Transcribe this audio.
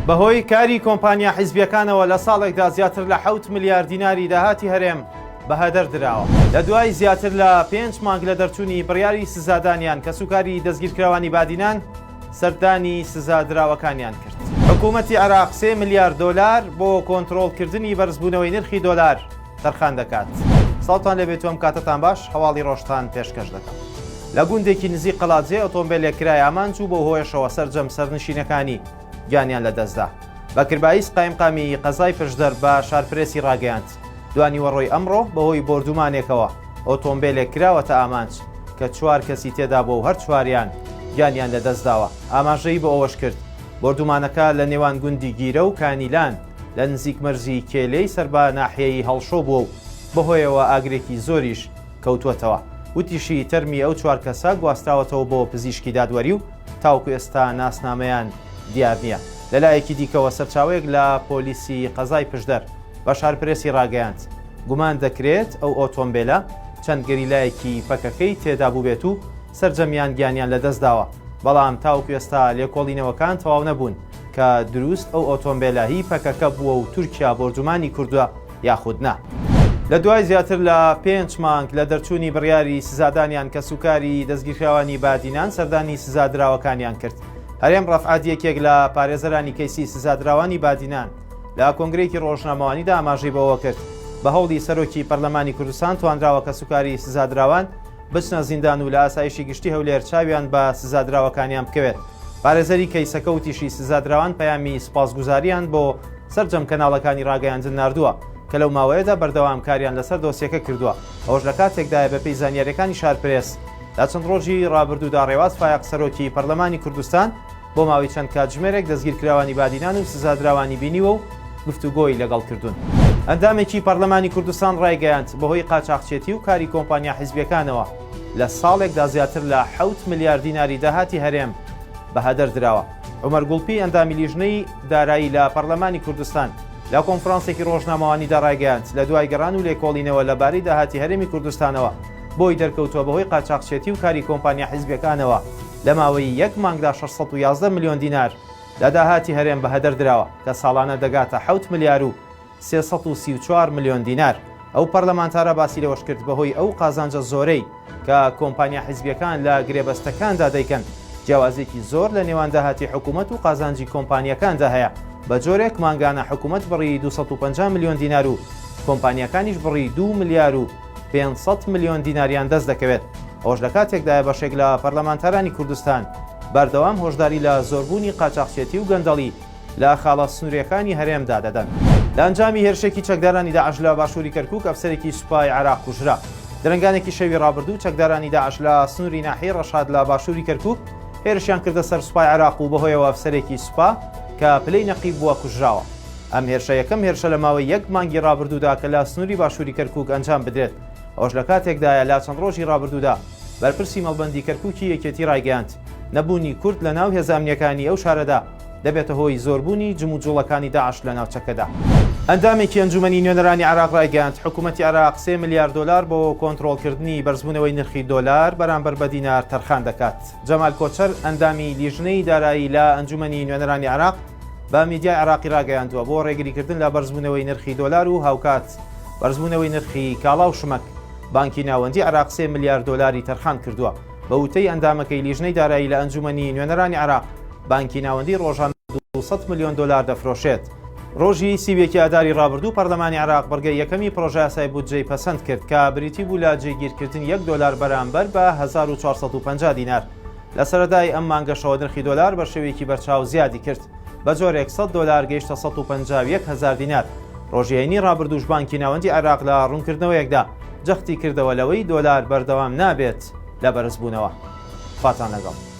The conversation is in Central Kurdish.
بەهۆی کاری کۆمپانیا حیزبیەکانەوە لە ساڵێکدا زیاتر لە 7 ملیار دیناری داهاتی هەرێم بەهەدەر دراوە. لە دوای زیاتر لە 5 مانگ لە دەرچوونی بڕیاری سزادانیان کە سوکاری دەستگیرکراوانی بادینان سەردانی سزادراوەکانیان کرد. حکوومەتی عێراق 3 ملیار دۆلار بۆ کۆنتڕۆڵکردنی بەرزبوونەوەی نرخی دۆلار تەرخان دەکات. ساڵتان لەبێتوەم کاتتان باش، هەواڵی ڕۆژتان پێشکەش دەکەم. لە گوندێکی نزیک قەڵاتجێ ئۆتۆمبیلێک کرای ئامان چوو بۆ هۆیشەوە سەرجەم سەرنشینەکانی گیانیان لەدەستدا. بەکرباییس قایمقامی قەزای پشدەر بە شارپرێسی ڕاگەیاند. دوانی وەڕۆی ئەمڕۆ بەهۆی بردومانێکەوە ئۆتۆمبیلێک کراوەتە ئامانج کە 4 کەسی تێدا بۆ و هەر چواریان گیانیان لەدەستداوە. ئاماژەی بە ئەوەش کرد بردومانەکە لە نێوان گوندی گیرە و کانیلان لە نزیک مەرزی کێلەی سەربا ناحیەی هەڵشۆ بووە و بەهۆیەوە ئاگرێکی زۆریش کەوتوەتەوە. وتیشی تەرمی ئەو 4 کەسە گواستراوەتەوە بۆ پزیشکی دادوەری و تاوکو ئێستا ناسنامەیان دیار نییە. لەلایەکی دیکەوە سەرچاوەیەک لە پۆلیسی قەزای پشدەر بە شارپرێسی ڕاگەیاند گومان دەکرێت ئەو ئۆتۆمبیلە چەند گەریلایەکی پەکەکەی تێدا بوو بێت و سەرجەمیان گیانیان لەدەستداوە. بەڵام تاوکو ئێستا لێکۆڵینەوەکان تەواو نەبوون کە دروست ئەو ئۆتۆمبیلە هی پەکەکە بووە و تورکیا بۆرجومانی کردووە یاخود نا. لە دوای زیاتر لە 5 مانگ لە دەرچوونی بڕیاری سزادانیان کە سوکاری دەستگیرکراوانی بادینان سەردانی سزادراوەکانیان کرد. هەرێم ڕەفعاتیەکێک لە پارێزەرانی کەیسی سزادراوانی بادینان لە کۆنگرێکی ڕۆژنامەوانیدا ئاماژەی بەوە کرد بە هەوڵی سەرۆکی پەرلەمانی کوردستان توانراوە کە سوکاری سزادراوان بچنە زیندان و لە ئاسایشی گشتی هەولێر چاویان بە سزادراوەکانیان بکەوێت. پارێزەری کەیسەکە و تیشی سزادراوان پەیامی سپاسگوزاریان بۆ سەرجەم کەناڵەکانی ڕاگەیاندن ناردووە کە لەو ماوەیەدا بەردەوام کاریان لەسەر دۆسیەکە کردووە. ئەوەش لە کاتێکدایە بەپێی زانیاریەکانی شارپرێس لە چەند ڕۆژی ڕابردوودا ڕێواز فایق سەرۆکی پەرلەمانی کوردستان بۆ ماوەی چەند کاتژمێرێک دەستگیرکراوانی بادینان و سزادراوانی بینیوە و گفتوگۆی لەگەڵ کردوون. ئەندامێکی پەرلەمانی کوردستان ڕایگەیاند بەهۆی قاچاقچێتی و کاری کۆمپانیا حیزبیەکانەوە لە ساڵێکدا زیاتر لە 7 ملیار دیناری داهاتی هەرێم بەهەدەر دراوە. عومەر گوڵپی ئەندامی لیژنەی دارایی لە پەرلەمانی کوردستان لە کۆنفرانسێکی ڕۆژنامەوانیدا ڕایگەیاند لە دوای گەڕان و لێکۆڵینەوە لەبارەی داهاتی هەرێمی کوردستانەوە بۆی دەرکەوتووە بەهۆی قاچاقچێتی و کاری کۆمپانیا حیزبیەکانەوە لە ماوەی 1 مانگدا 611 ملیۆن دینار لە داهاتی هەرێم بەهەدەر دراوە کە ساڵانە دەگاتە 7 ملیار و 334 ملیۆن دینار. ئەو پەرلەمانتارە باسی لەوەش کرد بەهۆی ئەو قازانجە زۆرەی کە کۆمپانیا حیزبیەکان لە گرێبەستەکاندا دەیکەن جیاوازێکی زۆر لە نێوان داهاتی حکوومەت و قازانجی کۆمپانیەکاندا هەیە. بە جۆرێک مانگانە حکوومەت بڕی 250 ملیۆن دینار و کۆمپانیەکانیش بڕی 2 ملیار و 500 ملیۆن دیناریان دەست دەکەوێت. ئەوش لە کاتێکدایە بەشێک لە پەرلەمانتارانی کوردستان بەردەوام هۆشداری لە زۆربوونی قاچاقچێتی و گەندەڵی لە خاڵە سنوورەکانی هەرێمدا دەدەن. لە ئەنجامی هێرشێکی چەکدارانی داعش لە باشووری کەرکووک ئەفسەرێکی سوپای عێراق کوژرا. درنگانێکی شەوی ڕابردوو چەکدارانی داعش لە سنووری ناحیەی ڕەشاد لە باشووری کەرکووک هێرشیان کردە سەر سوپای عێراق و بەهۆیەوە ئەفسەرێکی سوپا کە پلەی نەقیب بووە کوژراوە. ئەم هێرشە یەکەم هێرشە لە ماوەی 1 مانگی ڕابردوودا کە لە سنووری باشووری کەرکووک ئەنجام بدرێت. ئەوش لە کاتێکدایە لا چەند ڕۆژی ڕابردوودا بەرپرسی مەڵبەندی کەرکووکی یەکێتی ڕایگەیاند نەبوونی کورد لە ناو هێزانامنیەکانی ئەو شارەدا دەبێتە هۆی زۆربوونی جم و جوڵەکانی داعش لە ناوچەکەدا. ئەندامێکی ئەنجومەنی نوێنەرانی عێراق ڕایگەیاند حکوومەتی عێراق 3 ملیار دۆلار بۆ کۆنتڕۆڵکردنی بەرزبوونەوەی نرخی دۆلار بەرامبەر بە دینار تەرخان دەکات. جەمال کۆچەر ئەندامی لیژنەی دارایی لە ئەنجومەنی نوێنەرانی عێراق بە میدیای عێراقی ڕاگەیاندووە بۆ ڕێگریکردن لە بەرزبوونەوەی نرخی دۆلار و هاوکات بەرزبوونەوەی نرخی کاڵا و شمەک. بانکی ناوەندی عێراق 3 ملیار دۆلاری تەرخان کردووە. بە وتەی ئەندامەکەی لیژنەی دارایی لە ئەنجومەنی نوێنەرانی عێراق بانکی ناوەندی ڕۆژانە 200 ملیۆن دۆلار دەفرۆشێت. ڕۆژی سیوێکی ئاداری ڕابردوو پەرلەمانی عێراق بەرگەی یەکەمی پرۆژە یاسای بودجەی پەسەند کرد کە بریتی بوو لە جێگیرکردن 1 دۆلار بەرامبەر بە 1450 دینار. لە سەرەتای ئەم مانگەشەوە نرخی دۆلار بە شێوەیەکی بەرچاو زیادی کرد بە جۆرێک 100 دۆلار گەیشتە 151,000 دینار. ڕۆژیەینی ڕابردووش بانکی ناوەندی عێراق لە ڕوونکردنەوەیەکدا جەختی کردەوە لەوەی دۆلار بەردەوام نابێت لە بەرزبوونەوە. فاتان لەگەڵ.